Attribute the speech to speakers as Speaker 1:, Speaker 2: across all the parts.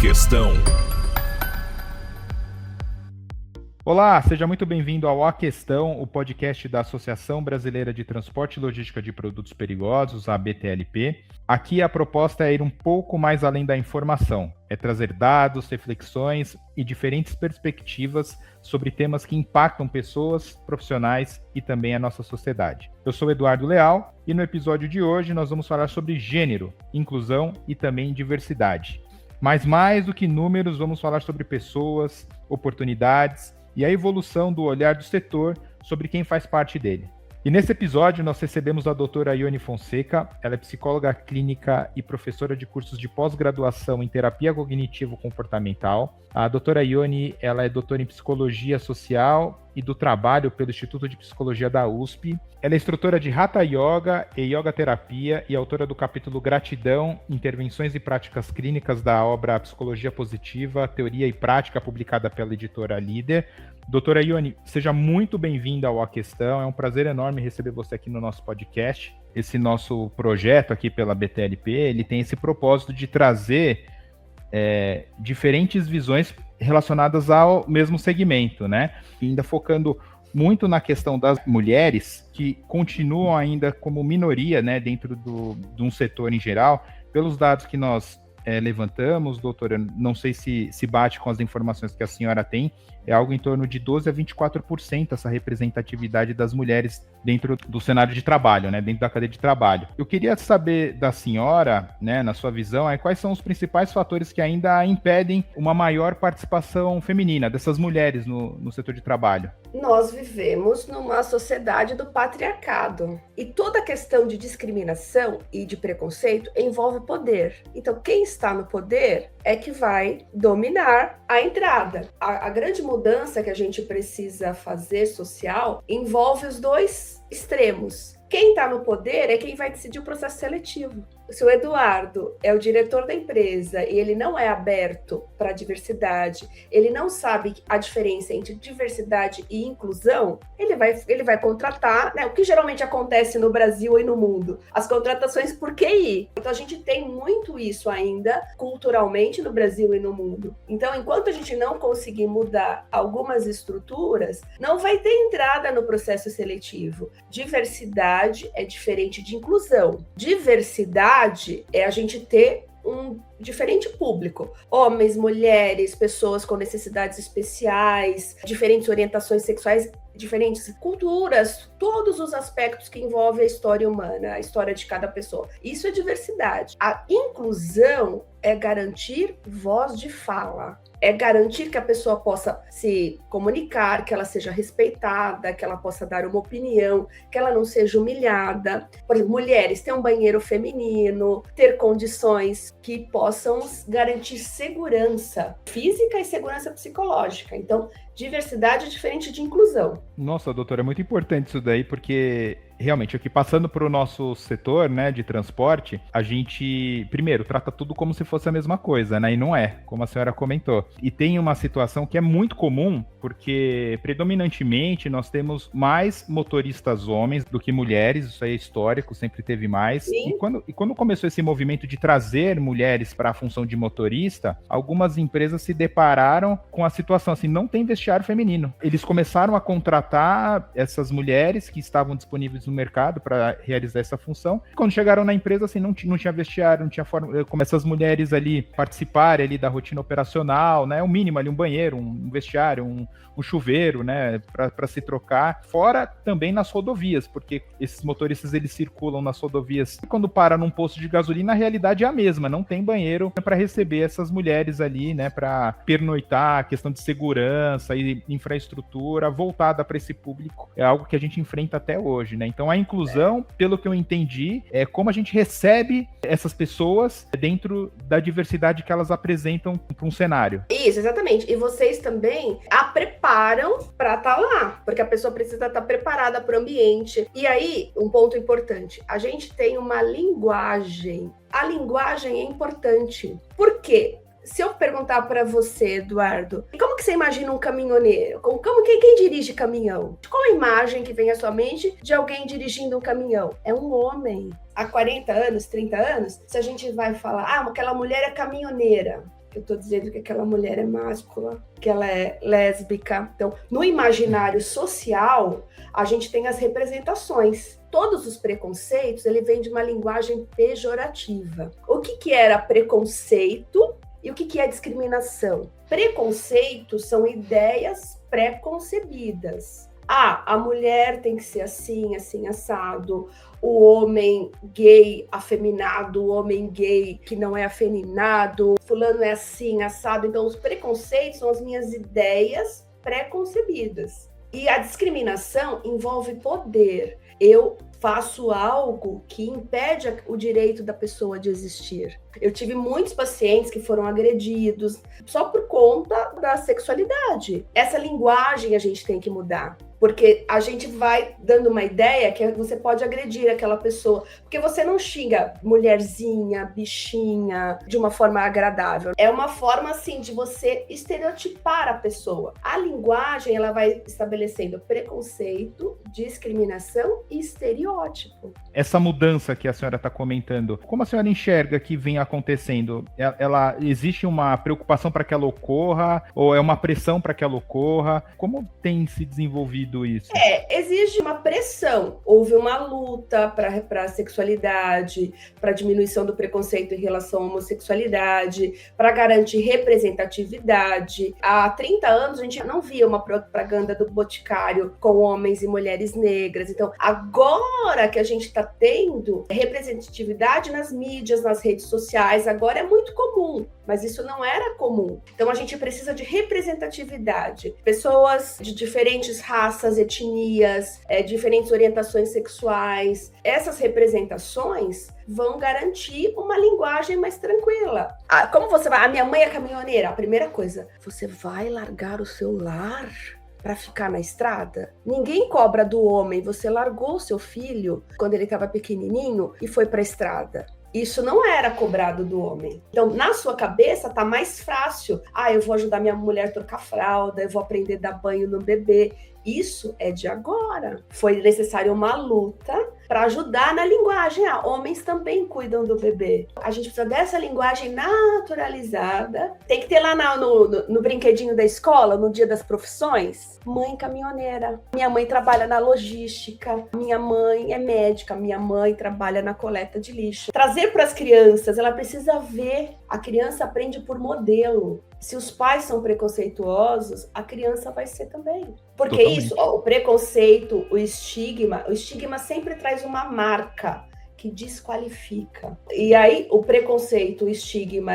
Speaker 1: Questão.
Speaker 2: Olá, seja muito bem-vindo ao A Questão, o podcast da Associação Brasileira de Transporte e Logística de Produtos Perigosos, a ABTLP. Aqui a proposta é ir um pouco mais além da informação, é trazer dados, reflexões e diferentes perspectivas sobre temas que impactam pessoas, profissionais e também a nossa sociedade. Eu sou Eduardo Leal e no episódio de hoje nós vamos falar sobre gênero, inclusão e também diversidade. Mas mais do que números, vamos falar sobre pessoas, oportunidades e a evolução do olhar do setor sobre quem faz parte dele. E nesse episódio nós recebemos a doutora Ione Fonseca, ela é psicóloga clínica e professora de cursos de pós-graduação em terapia cognitivo-comportamental. A doutora Ione, ela é doutora em psicologia social e do trabalho pelo Instituto de Psicologia da USP. Ela é instrutora de Hatha Yoga e Yoga Terapia e autora do capítulo Gratidão, Intervenções e Práticas Clínicas da obra Psicologia Positiva, Teoria e Prática, publicada pela editora Líder. Doutora Ione, seja muito bem-vinda ao A Questão, é um prazer enorme receber você aqui no nosso podcast. Esse nosso projeto aqui pela BTLP, ele tem esse propósito de trazer diferentes visões relacionadas ao mesmo segmento, né? E ainda focando muito na questão das mulheres, que continuam ainda como minoria, né, dentro de um setor em geral, pelos dados que nós levantamos, doutora, não sei se bate com as informações que a senhora tem, é algo em torno de 12% a 24% essa representatividade das mulheres dentro do cenário de trabalho, né, dentro da cadeia de trabalho. Eu queria saber da senhora, né, na sua visão, quais são os principais fatores que ainda impedem uma maior participação feminina dessas mulheres no setor de trabalho?
Speaker 3: Nós vivemos numa sociedade do patriarcado e toda a questão de discriminação e de preconceito envolve poder. Então, quem está no poder é que vai dominar a entrada. A grande mudança que a gente precisa fazer social envolve os dois extremos. Quem está no poder é quem vai decidir o processo seletivo. Se o Eduardo é o diretor da empresa e ele não é aberto para a diversidade, ele não sabe a diferença entre diversidade e inclusão, ele vai contratar, né, o que geralmente acontece no Brasil e no mundo, as contratações por QI. Então a gente tem muito isso ainda culturalmente no Brasil e no mundo. Então, enquanto a gente não conseguir mudar algumas estruturas, não vai ter entrada no processo seletivo. Diversidade é diferente de inclusão. Diversidade é a gente ter um diferente público. Homens, mulheres, pessoas com necessidades especiais, diferentes orientações sexuais, diferentes culturas, todos os aspectos que envolvem a história humana, a história de cada pessoa. Isso é diversidade. A inclusão é garantir voz de fala. É garantir que a pessoa possa se comunicar, que ela seja respeitada, que ela possa dar uma opinião, que ela não seja humilhada. Por exemplo, mulheres, ter um banheiro feminino, ter condições que possam garantir segurança física e segurança psicológica. Então, diversidade é diferente de inclusão.
Speaker 2: Nossa, doutora, é muito importante isso daí, porque realmente, aqui passando para o nosso setor, né, de transporte, a gente, primeiro, trata tudo como se fosse a mesma coisa, né, e não é, como a senhora comentou. E tem uma situação que é muito comum, porque predominantemente nós temos mais motoristas homens do que mulheres, isso aí é histórico, sempre teve mais. E quando começou esse movimento de trazer mulheres para a função de motorista, algumas empresas se depararam com a situação assim, não tem vestiário feminino. Eles começaram a contratar essas mulheres que estavam disponíveis no mercado para realizar essa função. Quando chegaram na empresa, assim, não tinha vestiário, não tinha forma, como essas mulheres ali participarem ali da rotina operacional, né, o mínimo ali, um banheiro, um vestiário, um chuveiro, né, para se trocar, fora também nas rodovias, porque esses motoristas, eles circulam nas rodovias, e quando para num posto de gasolina, a realidade é a mesma, não tem banheiro para receber essas mulheres ali, né, para pernoitar, questão de segurança e infraestrutura voltada para esse público, é algo que a gente enfrenta até hoje, né, então a inclusão, pelo que eu entendi, é como a gente recebe essas pessoas dentro da diversidade que elas apresentam para um cenário.
Speaker 3: Isso, exatamente, e vocês também a preparam para estar lá, porque a pessoa precisa estar preparada para o ambiente. E aí, um ponto importante, a gente tem uma linguagem. A linguagem é importante. Por quê? Se eu perguntar para você, Eduardo, como que você imagina um caminhoneiro? Quem dirige caminhão? Qual a imagem que vem à sua mente de alguém dirigindo um caminhão? É um homem. Há 40 anos, 30 anos, se a gente vai falar, aquela mulher é caminhoneira. que eu estou dizendo que aquela mulher é máscula, que ela é lésbica. Então, no imaginário social, a gente tem as representações. Todos os preconceitos, ele vem de uma linguagem pejorativa. O que era preconceito e o que é discriminação? Preconceito são ideias pré-concebidas. A mulher tem que ser assim, assim, assado. O homem gay afeminado, o homem gay que não é afeminado. Fulano é assim, assado. Então, os preconceitos são as minhas ideias pré-concebidas. E a discriminação envolve poder. Eu faço algo que impede o direito da pessoa de existir. Eu tive muitos pacientes que foram agredidos só por conta da sexualidade. Essa linguagem a gente tem que mudar. Porque a gente vai dando uma ideia que você pode agredir aquela pessoa. Porque você não xinga mulherzinha, bichinha, de uma forma agradável. É uma forma, assim, de você estereotipar a pessoa. A linguagem, ela vai estabelecendo preconceito, discriminação e estereótipo.
Speaker 2: Essa mudança que a senhora está comentando, como a senhora enxerga que vem acontecendo? Ela existe uma preocupação para que ela ocorra? Ou é uma pressão para que ela ocorra? Como tem se desenvolvido isso?
Speaker 3: Exige uma pressão. Houve uma luta para a sexualidade, para a diminuição do preconceito em relação à homossexualidade, para garantir representatividade. Há 30 anos a gente não via uma propaganda do Boticário com homens e mulheres negras. Então, agora que a gente está tendo representatividade nas mídias, nas redes sociais, agora é muito comum, mas isso não era comum. Então, a gente precisa de representatividade. Pessoas de diferentes raças, etnias, diferentes orientações sexuais. Essas representações vão garantir uma linguagem mais tranquila. Como você vai? A minha mãe é caminhoneira. A primeira coisa, você vai largar o seu lar para ficar na estrada? Ninguém cobra do homem. Você largou o seu filho quando ele estava pequenininho e foi para a estrada. Isso não era cobrado do homem. Então, na sua cabeça, tá mais fácil. Eu vou ajudar minha mulher a trocar fralda, eu vou aprender a dar banho no bebê. Isso é de agora. Foi necessário uma luta para ajudar na linguagem. Homens também cuidam do bebê. A gente precisa dessa linguagem naturalizada. Tem que ter lá no brinquedinho da escola, no dia das profissões, mãe caminhoneira. Minha mãe trabalha na logística. Minha mãe é médica. Minha mãe trabalha na coleta de lixo. Trazer para as crianças, ela precisa ver. A criança aprende por modelo. Se os pais são preconceituosos, a criança vai ser também. Porque totalmente. Isso, o preconceito, o estigma sempre traz uma marca que desqualifica. E aí, o preconceito, o estigma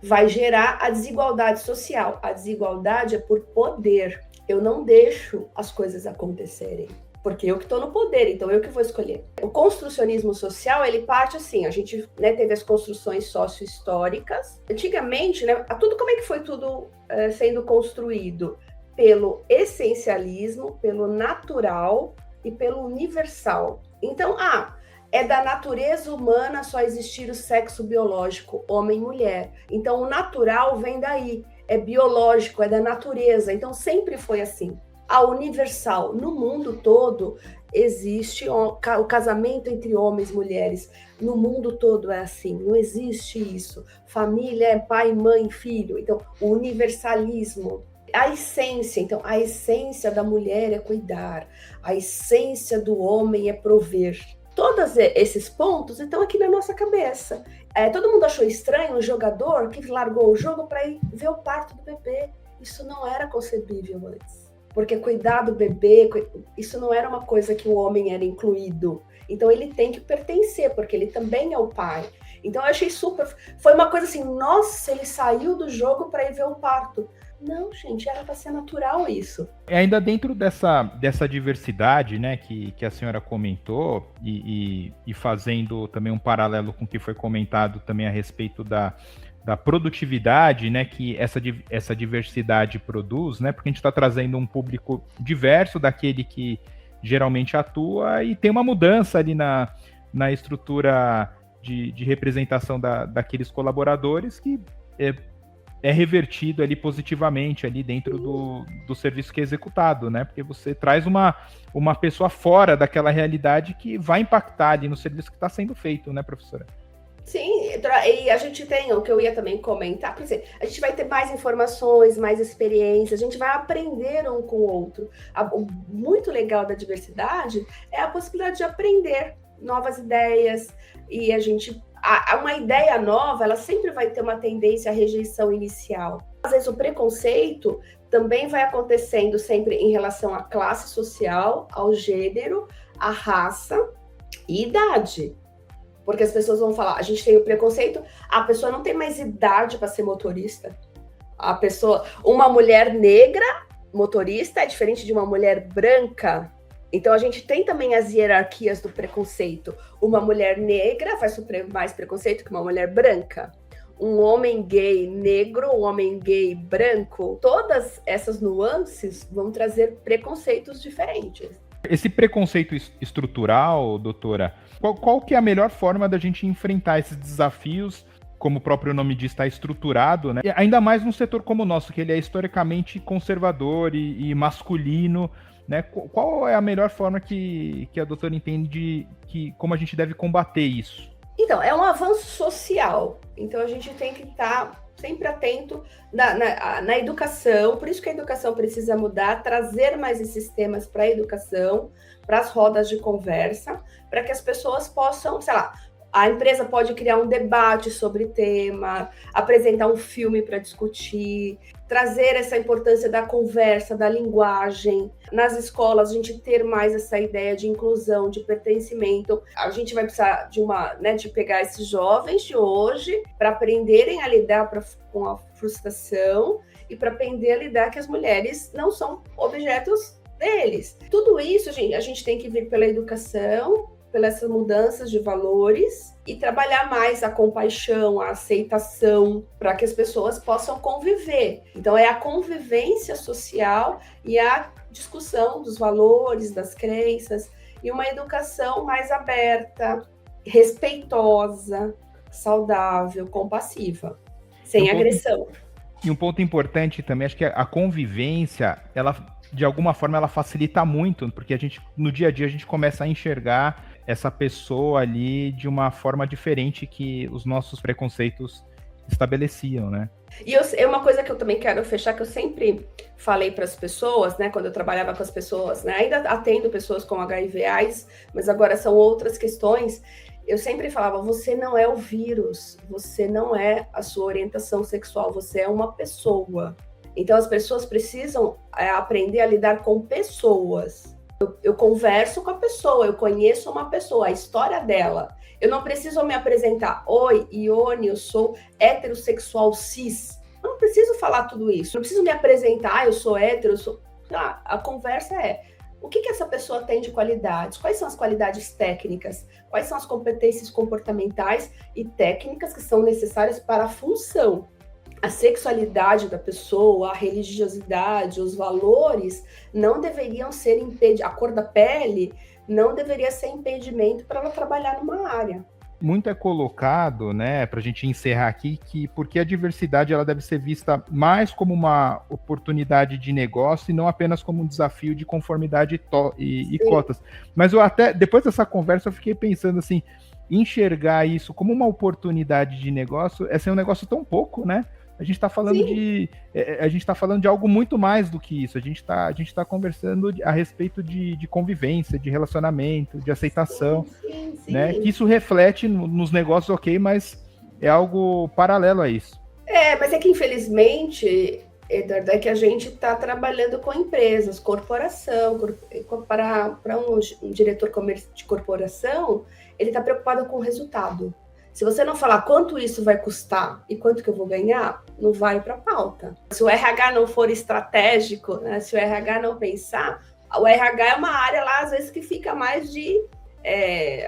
Speaker 3: vai gerar a desigualdade social. A desigualdade é por poder. Eu não deixo as coisas acontecerem. Porque eu que estou no poder, então eu que vou escolher. O construcionismo social, ele parte assim, a gente teve as construções sócio-históricas. Antigamente, como é que foi tudo sendo construído? Pelo essencialismo, pelo natural e pelo universal. Então, é da natureza humana só existir o sexo biológico, homem e mulher. Então, o natural vem daí, é biológico, é da natureza. Então, sempre foi assim. A universal, no mundo todo, existe o casamento entre homens e mulheres. No mundo todo é assim, não existe isso. Família é pai, mãe, filho. Então, o universalismo. A essência da mulher é cuidar. A essência do homem é prover. Todos esses pontos estão aqui na nossa cabeça. Todo mundo achou estranho um jogador que largou o jogo para ir ver o parto do bebê. Isso não era concebível antes. Porque cuidar do bebê, isso não era uma coisa que o homem era incluído. Então, ele tem que pertencer, porque ele também é o pai. Então, eu achei super... Foi uma coisa assim, nossa, ele saiu do jogo para ir ver o parto. Não, gente, era para ser natural isso.
Speaker 2: Ainda dentro dessa diversidade, que a senhora comentou, e fazendo também um paralelo com o que foi comentado também a respeito da produtividade, que essa diversidade produz, porque a gente está trazendo um público diverso daquele que geralmente atua e tem uma mudança ali na estrutura de representação daqueles colaboradores que é revertido ali positivamente ali dentro do serviço que é executado, porque você traz uma pessoa fora daquela realidade que vai impactar ali no serviço que está sendo feito, professora?
Speaker 3: Sim, e a gente tem, o que eu ia também comentar, por exemplo, a gente vai ter mais informações, mais experiências, a gente vai aprender um com o outro. O muito legal da diversidade é a possibilidade de aprender novas ideias, e uma ideia nova, ela sempre vai ter uma tendência à rejeição inicial. Às vezes o preconceito também vai acontecendo sempre em relação à classe social, ao gênero, à raça e idade. Porque as pessoas vão falar, a gente tem o preconceito, a pessoa não tem mais idade para ser motorista. Uma mulher negra motorista é diferente de uma mulher branca. Então a gente tem também as hierarquias do preconceito. Uma mulher negra vai sofrer mais preconceito que uma mulher branca. Um homem gay negro, um homem gay branco, todas essas nuances vão trazer preconceitos diferentes.
Speaker 2: Esse preconceito estrutural, doutora, qual que é a melhor forma da gente enfrentar esses desafios, como o próprio nome diz, está estruturado, né? E ainda mais num setor como o nosso, que ele é historicamente conservador e masculino, né? Qual é a melhor forma que a doutora entende como a gente deve combater isso?
Speaker 3: Então, é um avanço social. Então, a gente tem que estar sempre atento na educação. Por isso que a educação precisa mudar, trazer mais esses temas para a educação, para as rodas de conversa, para que as pessoas possam, sei lá, a empresa pode criar um debate sobre tema, apresentar um filme para discutir, trazer essa importância da conversa, da linguagem. Nas escolas, a gente ter mais essa ideia de inclusão, de pertencimento. A gente vai precisar de pegar esses jovens de hoje para aprenderem a lidar com a frustração e para aprender a lidar que as mulheres não são objetos deles. Tudo isso, a gente tem que vir pela educação, pelas mudanças de valores e trabalhar mais a compaixão, a aceitação, para que as pessoas possam conviver. Então, é a convivência social e a discussão dos valores, das crenças, e uma educação mais aberta, respeitosa, saudável, compassiva, sem agressão.
Speaker 2: E um ponto importante também, acho que a convivência, ela, de alguma forma, ela facilita muito, porque no dia a dia, a gente começa a enxergar essa pessoa ali de uma forma diferente que os nossos preconceitos estabeleciam, né?
Speaker 3: E é uma coisa que eu também quero fechar, que eu sempre falei para as pessoas, né, quando eu trabalhava com as pessoas, né, ainda atendo pessoas com HIV/AIDS, mas agora são outras questões. Eu sempre falava, você não é o vírus, você não é a sua orientação sexual, você é uma pessoa. Então as pessoas precisam aprender a lidar com pessoas. Eu converso com a pessoa, eu conheço uma pessoa, a história dela. Eu não preciso me apresentar. Oi, Ione, eu sou heterossexual cis. Eu não preciso falar tudo isso. Eu não preciso me apresentar, eu sou hétero, a conversa é, o que essa pessoa tem de qualidades? Quais são as qualidades técnicas? Quais são as competências comportamentais e técnicas que são necessárias para a função? A sexualidade da pessoa, a religiosidade, os valores não deveriam ser impedidos, a cor da pele não deveria ser impedimento para ela trabalhar numa área.
Speaker 2: Muito é colocado, né, para a gente encerrar aqui, porque a diversidade ela deve ser vista mais como uma oportunidade de negócio e não apenas como um desafio de conformidade e cotas. Mas eu até, depois dessa conversa, eu fiquei pensando assim, enxergar isso como uma oportunidade de negócio, é ser um negócio tão pouco, né? A gente está falando de algo muito mais do que isso. A gente tá conversando a respeito de convivência, de relacionamento, de aceitação, sim. Né? Que isso reflete nos negócios, ok, mas é algo paralelo a isso.
Speaker 3: Mas é que infelizmente, Eduardo, é que a gente está trabalhando com empresas, corporação, para um diretor de corporação, ele está preocupado com o resultado. Se você não falar quanto isso vai custar e quanto que eu vou ganhar, não vai para a pauta. Se o RH não for estratégico, né, se o RH não pensar, o RH é uma área lá, às vezes, que fica mais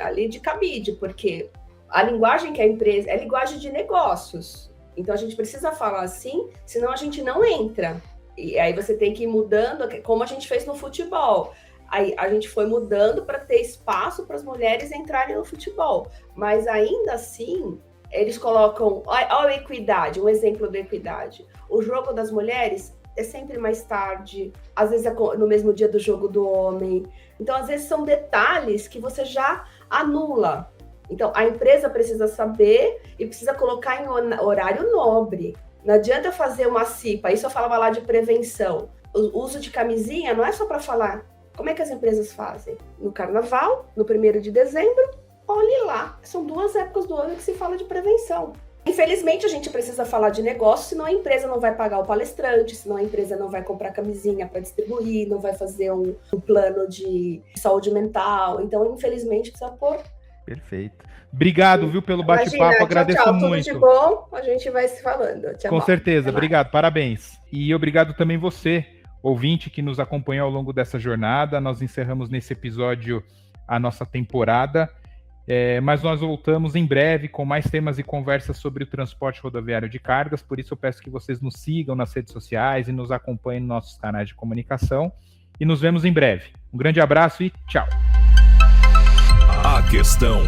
Speaker 3: ali de cabide, porque a linguagem que a empresa é linguagem de negócios. Então, a gente precisa falar assim, senão a gente não entra. E aí você tem que ir mudando, como a gente fez no futebol. Aí a gente foi mudando para ter espaço para as mulheres entrarem no futebol. Mas ainda assim, eles colocam... Olha a equidade, um exemplo da equidade. O jogo das mulheres é sempre mais tarde, às vezes é no mesmo dia do jogo do homem. Então, às vezes, são detalhes que você já anula. Então, a empresa precisa saber e precisa colocar em horário nobre. Não adianta fazer uma CIPA, isso eu falava lá de prevenção. O uso de camisinha não é só para falar. Como é que as empresas fazem? No carnaval, no 1º de dezembro, olhe lá. São 2 épocas do ano que se fala de prevenção. Infelizmente, a gente precisa falar de negócio, senão a empresa não vai pagar o palestrante, senão a empresa não vai comprar camisinha para distribuir, não vai fazer um plano de saúde mental. Então, infelizmente, precisa pôr.
Speaker 2: Perfeito. Obrigado, viu, pelo bate-papo, agradeço
Speaker 3: tchau,
Speaker 2: muito.
Speaker 3: Tudo de bom, a gente vai se falando. Tchau,
Speaker 2: com certeza,
Speaker 3: até
Speaker 2: obrigado, parabéns. E obrigado também você, ouvinte, que nos acompanhou ao longo dessa jornada. Nós encerramos nesse episódio a nossa temporada. Mas nós voltamos em breve com mais temas e conversas sobre o transporte rodoviário de cargas, por isso eu peço que vocês nos sigam nas redes sociais e nos acompanhem nos nossos canais de comunicação, e nos vemos em breve. Um grande abraço e tchau!
Speaker 1: A Questão.